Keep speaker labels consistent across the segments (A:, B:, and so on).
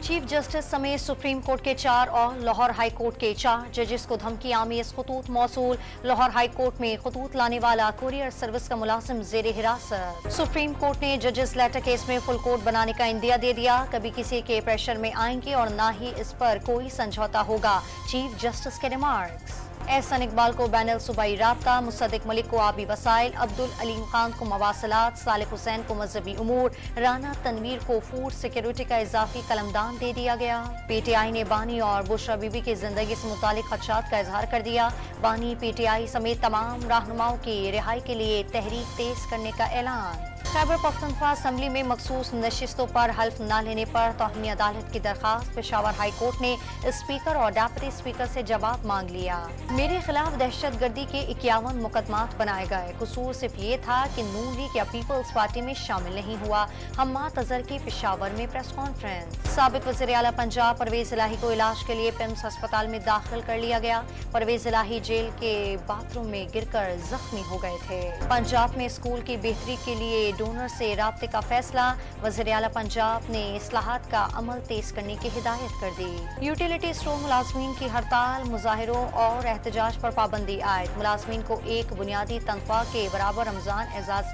A: Chief justice समेत supreme court के 4 और लाहौर हाई कोर्ट के 4 जजेस को धमकी आमीज खतूत मौसूल। लाहौर हाई कोर्ट में खतूत लाने वाला कुरियर सर्विस का मुलाजिम जेर हिरासत। सुप्रीम कोर्ट ने जजेस लेटर केस में फुल कोर्ट बनाने का इंदिया दे दिया। कभी किसी के प्रेशर में आएंगे और ना ही इस पर कोई समझौता होगा, चीफ जस्टिस के रिमार्क्स। एहसन इकबाल को बैनुल सूबाई राब्ता, मुसद्दिक मलिक को आबी वसाइल, अब्दुल अलीम खान को मवासलात, सालिक हुसैन को मजहबी उमूर, राना तनवीर को फूड सिक्योरिटी का इजाफी कलमदान दे दिया गया। पीटीआई ने बानी और बुशरा बीबी की जिंदगी से मुतालिक खदशात का इजहार कर दिया। बानी पीटीआई समेत तमाम रहनुमाओं की रिहाई के लिए तहरीक तेज करने का ऐलान। खैबर पख्तूनख्वा असम्बली में मखसूस नशिस्तों पर हल्फ न लेने पर तौहीन अदालत की दरखास्त। पेशावर हाई कोर्ट ने स्पीकर और डेप्यूटी स्पीकर से जवाब मांग लिया। मेरे खिलाफ दहशत गर्दी के 51 मुकदमात बनाए गए। कसूर सिर्फ ये था कि नून लीग या पीपल्स पार्टी में शामिल नहीं हुआ। हम्माद अजहर की पेशावर में प्रेस कॉन्फ्रेंस। साबिक वज़ीर आला पंजाब परवेज इलाही को इलाज के लिए पिम्स अस्पताल में दाखिल कर लिया गया। परवेज इलाही जेल के बाथरूम में गिरकर जख्मी हो गए थे। पंजाब में स्कूल की बेहतरी के लिए डोनर से राब्ते का फैसला। वज़ीर आला पंजाब ने इस्लाहात का अमल तेज करने की हिदायत कर दी। यूटिलिटी स्टोर मुलाजमीन की हड़ताल, मुजाहिरों और एहतजाज पर पाबंदी आयद। मुलाजमीन को एक बुनियादी तनख्वाह के बराबर रमजान एजाज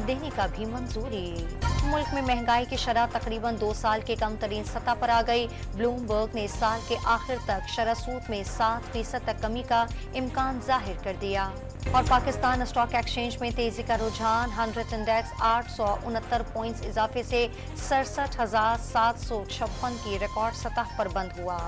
A: देने का भी मंजूरी। मुल्क में महंगाई की शरह तकरीबन 2 साल के कम तरीन सतह पर आ गई। ब्लूमबर्ग ने इस साल के आखिर तक शरह सूद में 7% तक कमी का इम्कान जाहिर कर दिया। और पाकिस्तान स्टॉक एक्सचेंज में तेजी का रुझान। 100 इंडेक्स 869 पॉइंट्स इजाफे से 67,756 की रिकॉर्ड सतह पर बंद हुआ।